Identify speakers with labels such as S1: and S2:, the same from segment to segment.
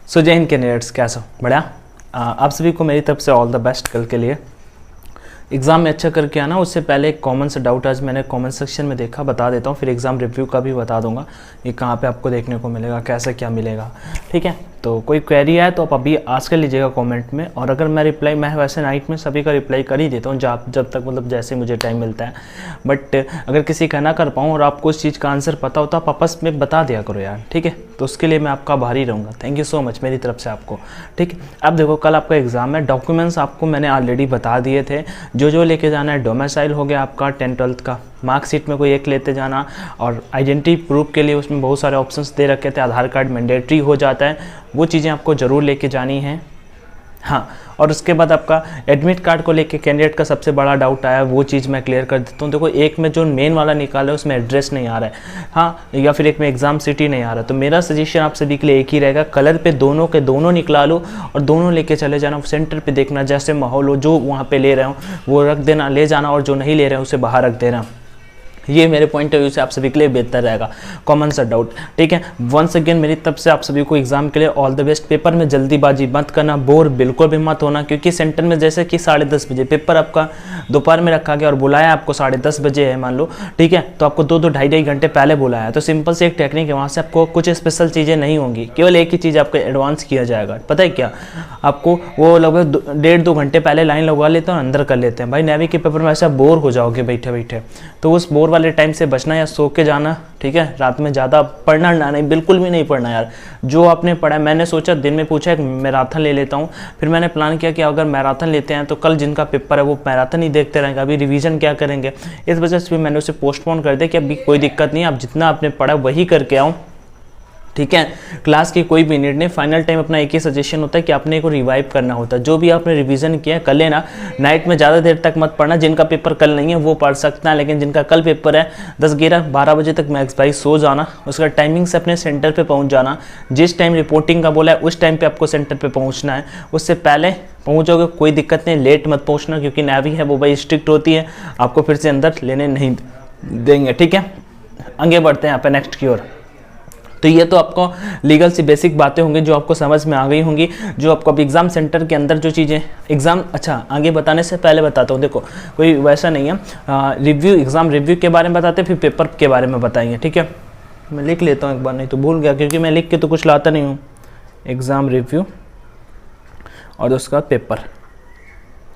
S1: सो जय हिंद कैंडिडेट्स, कैसे हो? बढ़िया। आप सभी को मेरी तरफ से ऑल द बेस्ट कल के लिए। एग्ज़ाम में अच्छा करके आना। उससे पहले एक कॉमन सा डाउट आज मैंने कमेंट सेक्शन में देखा, बता देता हूँ, फिर एग्ज़ाम रिव्यू का भी बता दूंगा ये कहाँ पे आपको देखने को मिलेगा, कैसे क्या मिलेगा। ठीक है, तो कोई क्वेरी है तो आप अभी आज कर लीजिएगा कमेंट में, और अगर मैं वैसे नाइट में सभी का रिप्लाई कर ही देता हूँ जब तक मतलब जैसे मुझे टाइम मिलता है। बट अगर किसी का ना कर पाऊँ और आपको उस चीज़ का आंसर पता हो तो आप आपस में बता दिया करो यार, ठीक है। तो उसके लिए मैं आपका आभारी रहूँगा। थैंक यू सो मच मेरी तरफ से आपको। ठीक है, अब देखो कल आपका एग्ज़ाम है। डॉक्यूमेंट्स आपको मैंने ऑलरेडी बता दिए थे, जो लेके जाना है। डोमिसाइल हो गया आपका 10th-12th का, मार्कशीट में कोई एक लेते जाना, और आइडेंटिटी प्रूफ के लिए उसमें बहुत सारे ऑप्शंस दे रखे थे। आधार कार्ड मैंडेटरी हो जाता है, वो चीज़ें आपको ज़रूर लेके जानी है। हाँ, और उसके बाद आपका एडमिट कार्ड को लेके कैंडिडेट का सबसे बड़ा डाउट आया, वो चीज़ मैं क्लियर कर देता हूँ। देखो एक में जो मेन वाला निकाला है उसमें एड्रेस नहीं आ रहा है, हाँ, या फिर एक में एग्ज़ाम सिटी नहीं आ रहा, तो मेरा सजेशन आप सभी के लिए एक ही रहेगा, कलर पे दोनों के दोनों निकला लो और दोनों लेके चले जाना। सेंटर पे देखना जैसे माहौल हो, जो वहाँ पे ले रहे हो वो रख देना, ले जाना, और जो नहीं ले रहे हो उसे बाहर रख देना। ये मेरे पॉइंट ऑफ व्यू से आप सभी के लिए बेहतर रहेगा। कॉमन सा डाउट, ठीक है। वंस अगेन मेरी तरफ से आप सभी को एग्जाम के लिए ऑल द बेस्ट। पेपर में जल्दीबाजी मत करना, बोर बिल्कुल भी मत होना, क्योंकि सेंटर में जैसे कि 10:30 बजे पेपर आपका दोपहर में रखा गया और बुलाया आपको 10:30 बजे है मान लो, ठीक है, तो आपको 2-2 ढाई घंटे पहले बुलाया। तो सिंपल से एक टेक्निक है, वहाँ से आपको कुछ स्पेशल चीज़ें नहीं होंगी, केवल एक ही चीज़ आपको एडवांस किया जाएगा। पता है क्या, आपको वो लगभग 1.5-2 घंटे पहले लाइन लगवा लेते हैं और अंदर कर लेते हैं। भाई नेवी के पेपर में ऐसा बोर हो जाओगे बैठे बैठे, तो उस बोर वाले टाइम से बचना या सो के जाना, ठीक है। रात में ज़्यादा पढ़ना ना, नहीं, बिल्कुल भी नहीं पढ़ना यार। जो आपने पढ़ा, मैंने सोचा दिन में पूछा एक मैराथन ले लेता हूँ, फिर मैंने प्लान किया कि अगर मैराथन लेते हैं तो कल जिनका पेपर है वो मैराथन ही देखते रहेंगे, अभी रिवीजन क्या करेंगे। इस वजह से भी मैंने उसे पोस्टपोन कर दिया कि अभी कोई दिक्कत नहीं, आप जितना आपने पढ़ा वही करके आओ, ठीक है। क्लास की कोई भी नीड नहीं। फाइनल टाइम अपना एक ही सजेशन होता है कि आपने को रिवाइव करना होता है। जो भी आपने रिवीजन किया कर लेना, नाइट में ज़्यादा देर तक मत पढ़ना। जिनका पेपर कल नहीं है वो पढ़ सकता है, लेकिन जिनका कल पेपर है 10-11-12 बजे तक मैक्स भाई सो जाना। उसका टाइमिंग से अपने सेंटर पे पहुंच जाना। जिस टाइम रिपोर्टिंग का बोला है उस टाइम पे आपको सेंटर पे पहुंचना है, उससे पहले पहुंचोगे कोई दिक्कत नहीं। लेट मत पहुंचना, क्योंकि नेवी है वो भाई स्ट्रिक्ट होती है, आपको फिर से अंदर लेने नहीं देंगे, ठीक है। आगे बढ़ते हैं यहाँ पे नेक्स्ट की ओर। तो ये तो आपको लीगल सी बेसिक बातें होंगी जो आपको समझ में आ गई होंगी, जो आपको अब एग्ज़ाम सेंटर के अंदर जो चीज़ें एग्ज़ाम, अच्छा आगे बताने से पहले बताता हूँ। देखो कोई वैसा नहीं है, रिव्यू एग्ज़ाम रिव्यू के बारे में बताते फिर पेपर के बारे में बताएंगे, ठीक है। मैं लिख लेता हूँ एक बार, नहीं तो भूल गया, क्योंकि मैं लिख के तो कुछ लाता नहीं हूँ। एग्ज़ाम रिव्यू और उसका पेपर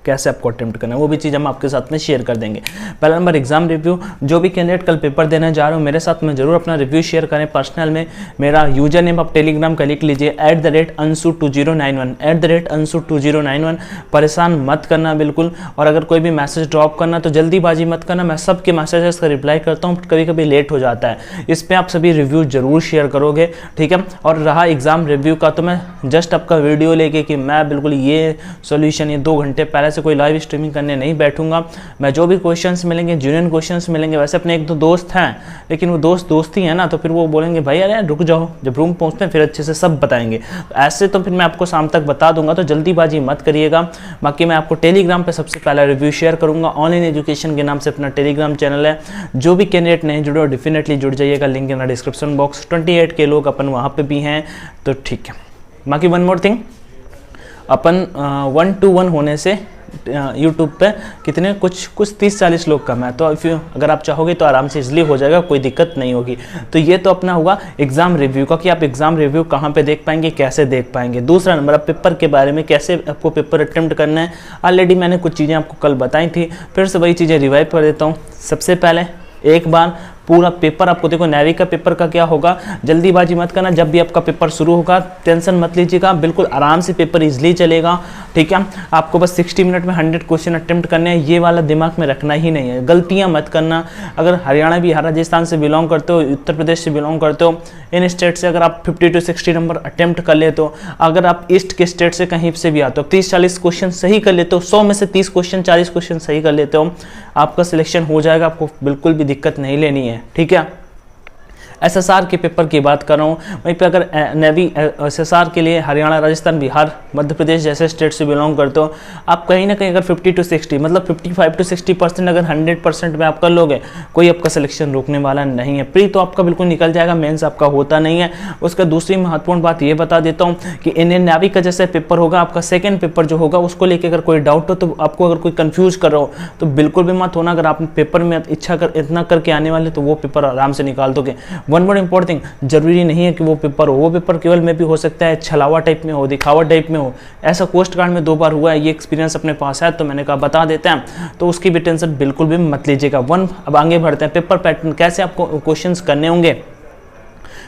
S1: कैसे आपको अटेम्प्ट करना है वो भी चीज़ हम आपके साथ में शेयर कर देंगे। पहला नंबर एग्जाम रिव्यू। जो भी कैंडिडेट कल पेपर देने जा रहे हो मेरे साथ में जरूर अपना रिव्यू शेयर करें पर्सनल में। मेरा यूजर नेम आप टेलीग्राम का लिख लीजिए, @ansu2091 @ansu2091। परेशान मत करना बिल्कुल, और अगर कोई भी मैसेज ड्रॉप करना तो जल्दीबाजी मत करना। मैं सबके मैसेजेस का रिप्लाई करता हूँ, कभी कभी लेट हो जाता है। इस पर आप सभी रिव्यू जरूर शेयर करोगे, ठीक है। और रहा एग्जाम रिव्यू का, तो मैं जस्ट आपका वीडियो लेके कि मैं बिल्कुल ये सोल्यूशन ये 2 घंटे पहले से कोई लाइव स्ट्रीमिंग करने नहीं बैठूंगा। मैं जो भी क्वेश्चंस मिलेंगे जेन्युइन क्वेश्चंस मिलेंगे। वैसे अपने 1-2 दोस्त हैं, लेकिन वो दोस्त ही है ना, तो फिर वो बोलेंगे भाई अरे रुक जाओ, जब रूम पहुंचते हैं फिर अच्छे से सब बताएंगे। तो ऐसे तो फिर मैं आपको शाम तक बता दूंगा, तो जल्दीबाजी मत करिएगा। बाकी मैं आपको टेलीग्राम पे सबसे पहला रिव्यू शेयर करूंगा। ऑनलाइन एजुकेशन के नाम से अपना टेलीग्राम चैनल है। जो भी कैंडिडेट नहीं जुड़े डेफिनेटली जुड़ जाइएगा, लिंक इन डिस्क्रिप्शन बॉक्स। 28 के लोग अपन वहाँ पे भी हैं, तो ठीक है। बाकी वन मोर थिंग, अपन 1-to-1 होने से यूट्यूब पे कितने कुछ 30-40 लोग कम है, तो अगर आप चाहोगे तो आराम से इजली हो जाएगा, कोई दिक्कत नहीं होगी। तो ये तो अपना हुआ एग्जाम रिव्यू का कि आप एग्जाम रिव्यू कहाँ पे देख पाएंगे, कैसे देख पाएंगे। दूसरा नंबर आप पेपर के बारे में, कैसे आपको पेपर अटेम्प्ट करना है। ऑलरेडी मैंने कुछ चीज़ें आपको कल बताई थी, फिर से वही चीज़ें रिवाइव कर देता हूँ। सबसे पहले एक बार पूरा पेपर आपको देखो, नेवी का पेपर का क्या होगा, जल्दीबाजी मत करना। जब भी आपका पेपर शुरू होगा टेंशन मत लीजिएगा, बिल्कुल आराम से पेपर इजली चलेगा, ठीक है। आपको बस 60 मिनट में 100 क्वेश्चन अटेम्प्ट करने हैं, ये वाला दिमाग में रखना ही नहीं है। गलतियां मत करना। अगर हरियाणा, बिहार, राजस्थान से बिलोंग करते हो, उत्तर प्रदेश से बिलोंग करते हो, इन स्टेट से अगर आप 50 to 60 नंबर अटेम्प्ट कर लेते हो, अगर आप ईस्ट के स्टेट से कहीं से भी आते हो, 30-40 क्वेश्चन सही कर लेते हो, 100 में से 30 क्वेश्चन 40 क्वेश्चन सही कर लेते हो, आपका सिलेक्शन हो जाएगा। आपको बिल्कुल भी दिक्कत नहीं लेनी है, ठीक है। एसएसआर के पेपर की बात कर रहा हूँ, वहीं पे अगर नेवी एसएसआर के लिए हरियाणा, राजस्थान, बिहार, मध्य प्रदेश जैसे स्टेट से बिलोंग करते हो, आप कहीं ना कहीं अगर 50 to 60 मतलब 55 to 60% अगर 100% में आप कर लोगे, कोई आपका सिलेक्शन रोकने वाला नहीं है। प्री तो आपका बिल्कुल निकल जाएगा, मेंस आपका होता नहीं है। उसका दूसरी महत्वपूर्ण बात ये बता देता हूँ कि इंडियन नेवी का जैसे पेपर होगा, आपका सेकेंड पेपर जो होगा उसको लेकर अगर कोई डाउट हो, तो आपको अगर कोई कंफ्यूज कर रहा हो तो बिल्कुल भी मत होना। अगर आप पेपर में इतना करके आने वाले तो वो पेपर आराम से निकाल दोगे। वन मोर इंपॉर्टेंट थिंग, जरूरी नहीं है कि वो पेपर हो, वो पेपर केवल में भी हो सकता है छलावा टाइप में हो, दिखावा टाइप में हो। ऐसा कोस्ट गार्ड में 2 बार हुआ है, ये एक्सपीरियंस अपने पास है, तो मैंने कहा बता देते हैं, तो उसकी भी टेंशन बिल्कुल भी मत लीजिएगा। अब आगे बढ़ते हैं। पेपर पैटर्न कैसे आपको क्वेश्चंस करने होंगे।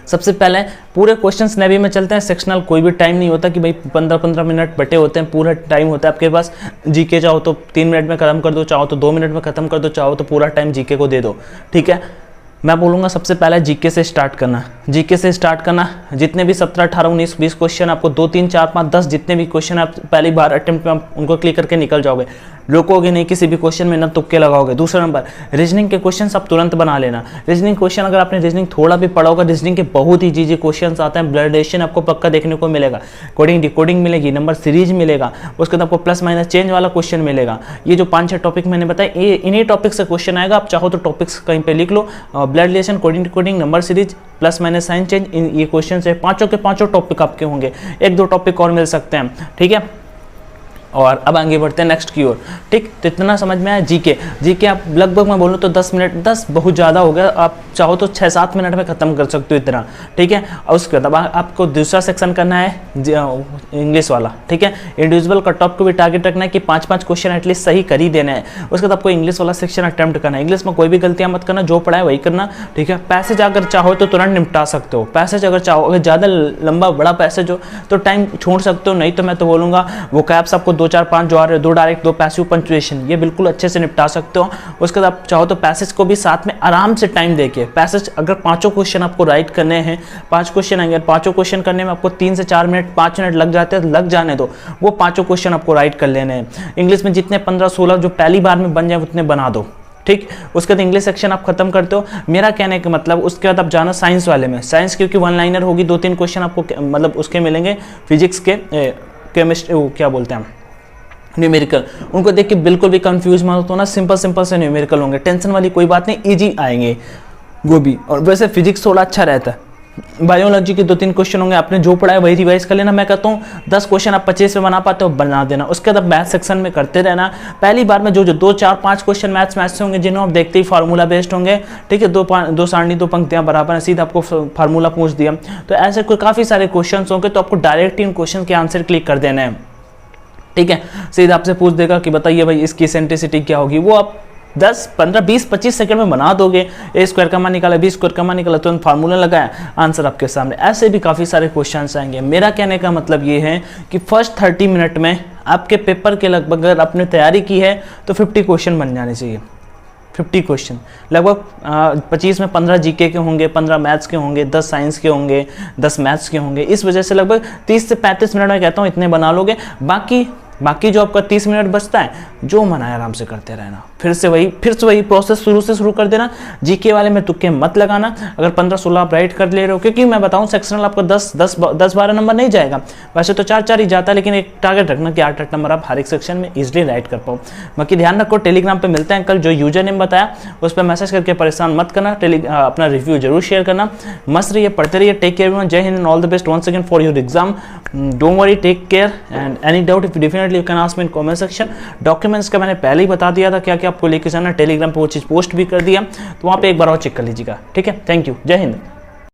S1: सबसे पहले पूरे क्वेश्चंस नेवी में चलते हैं। सेक्शनल कोई भी टाइम नहीं होता कि भाई 15-15 मिनट बटे होते हैं, पूरा टाइम होता है आपके पास। जीके चाहो तो 3 मिनट में खत्म कर दो, चाहो तो 2 मिनट में खत्म कर दो, चाहो तो पूरा टाइम जीके को दे दो, ठीक है। मैं बोलूँगा सबसे पहले जीके से स्टार्ट करना। जीके से स्टार्ट करना, जितने भी 17, 18, 19, 20 क्वेश्चन आपको 2, 3, 4, 5, 10 जितने भी क्वेश्चन आप पहली बार अटेम्प्ट में आप उनको क्लिक करके निकल जाओगे, रुकोगे नहीं किसी भी क्वेश्चन में, ना तुक्के लगाओगे। दूसरा नंबर, रीजनिंग के क्वेश्चन आप तुरंत बना लेना। रीजनिंग क्वेश्चन अगर आपने रीजनिंग थोड़ा भी पढ़ा होगा, रीजनिंग के बहुत ही इजी क्वेश्चन आते हैं। ब्लडेशन आपको पक्का देखने को मिलेगा, कोडिंग डिकोडिंग मिलेगी, नंबर सीरीज मिलेगा, उसके बाद आपको प्लस माइनस चेंज वाला क्वेश्चन मिलेगा। ये जो 5-6 टॉपिक मैंने बताया, ये इन्हीं टॉपिक से क्वेश्चन आएगा। आप चाहो तो टॉपिक्स कहीं पे लिख लो, blood relation, coding decoding, number series, plus minus sign change, ये क्वेश्चन है। 5 के 5 टॉपिक आपके होंगे, 1-2 टॉपिक और मिल सकते हैं, ठीक है। और अब आगे बढ़ते हैं नेक्स्ट की ओर, ठीक। तो इतना समझ में आया। जीके आप लगभग मैं बोलूँ तो 10 मिनट, 10 बहुत ज़्यादा हो गया, आप चाहो तो 6-7 मिनट में ख़त्म कर सकते हो इतना, ठीक है। और उसके बाद आपको दूसरा सेक्शन करना है इंग्लिश वाला, ठीक है। इंडिविजुअल कट ऑफ को भी टारगेट रखना है कि 5-5 क्वेश्चन एटलीस्ट सही कर ही देना है। उसके बाद आपको इंग्लिश वाला सेक्शन अटेम्प्ट करना है। इंग्लिश में कोई भी गलतियाँ मत करना, जो पढ़ा है वही करना, ठीक है। पैसेज अगर चाहो तो तुरंत निपटा सकते हो, पैसेज अगर चाहो, अगर ज़्यादा लंबा बड़ा पैसेज हो तो टाइम छोड़ सकते हो, नहीं तो मैं तो बोलूँगा वो कैप्स आपको 2, 4, 5 जो आ रहे हैं, 2 डायरेक्ट, 2 पैसिव पंक्चुएशन, ये बिल्कुल अच्छे से निपटा सकते हो। उसके बाद आप चाहो तो पैसेज को भी साथ में आराम से टाइम देके, पैसेज अगर 5 क्वेश्चन आपको राइट करने हैं, 5 क्वेश्चन आएंगे, 5 क्वेश्चन करने में आपको 3 से 4 मिनट, 5 मिनट लग जाते हैं, लग जाने दो, वो 5 क्वेश्चन आपको राइट कर लेने हैं। इंग्लिश में जितने 15-16 जो पहली बार में बन जाए उतने बना दो, ठीक। उसके बाद इंग्लिश सेक्शन आप खत्म करते हो। मेरा कहने का मतलब, उसके बाद आप जाना साइंस वाले में। साइंस क्योंकि 1 लाइनर होगी, 2-3 क्वेश्चन आपको मतलब उसके मिलेंगे, फिजिक्स के, केमिस्ट्री, क्या बोलते हैं न्यूमेरिकल, उनको देख के बिल्कुल भी कंफ्यूज मत होना। सिंपल से न्यूमेरिकल होंगे, टेंशन वाली कोई बात नहीं, इजी आएंगे वो भी। और वैसे फिजिक्स थोड़ा अच्छा रहता है। बायोलॉजी के 2-3 क्वेश्चन होंगे, आपने जो पढ़ा है वही रिवाइज कर लेना। मैं कहता हूँ 10 क्वेश्चन आप 25 में बना पाते हो, बना देना। उसके बाद मैथ सेक्शन में करते रहना। पहली बार में जो 2, 4, 5 क्वेश्चन मैथ्स से होंगे, जिन्होंने आप देखते ही फार्मूला बेस्ड होंगे, ठीक है। 2 सारणी 2 पंक्तियां बराबर है, सीधा आपको फार्मूला पूछ दिया, तो ऐसे काफ़ी सारे क्वेश्चन होंगे, तो आपको डायरेक्ट इन क्वेश्चन के आंसर क्लिक कर देना है, ठीक है। सीधा आपसे पूछ देगा कि बताइए भाई इसकी एसेंट्रिसिटी क्या होगी, वो आप 10, 15, 20, 25 सेकंड में बना दोगे। ए स्क्वायर का मान निकाला, बी स्क्वायर का मान निकाला, तो फार्मूला लगाया, आंसर आपके सामने। ऐसे भी काफ़ी सारे क्वेश्चंस आएंगे। मेरा कहने का मतलब ये है कि फर्स्ट 30 मिनट में आपके पेपर के लगभग, अगर आपने तैयारी की है तो 50 क्वेश्चन बन जाने चाहिए। 50 क्वेश्चन लगभग 25 में 15 जीके के होंगे, 15 मैथ्स के होंगे, 10 साइंस के होंगे, 10 मैथ्स के होंगे। इस वजह से लगभग 30 से 35 मिनट में कहता हूँ इतने बना लोगे। बाकी जो आपका 30 मिनट बचता है, जो मन आए आराम से करते रहना। फिर से वही प्रोसेस शुरू कर देना। जीके वाले में तुक्के मत लगाना। अगर 15-16 आप राइट कर ले रहे हो, क्योंकि मैं बताऊं सेक्शनल आपको 10-12 नंबर नहीं जाएगा, वैसे तो 4-4 ही जाता है, लेकिन एक टारगेट रखना कि 8-8 नंबर आप हर एक सेक्शन में इजिली राइट कर पाओ। बाकी ध्यान रखो, टेलीग्राम पे मिलते हैं कल। जो यूजर नेम बताया उस पर मैसेज करके परेशान मत करना, अपना रिव्यू जरूर शेयर करना। मस्त रहिए, पढ़ते रहिए। टेक केयर एवरीवन, जय हिंद and all the best once again for your exam. Don't worry, take care and any doubt if definitely you can ask me in comment section. Documents का मैंने पहले ही बता दिया था क्या क्या आपको लेके जाना, टेलीग्राम पे वो चीज़ पोस्ट भी कर दिया, तो वहाँ पे एक बार और चेक कर लीजिएगा, ठीक है। थैंक यू, जय हिंद।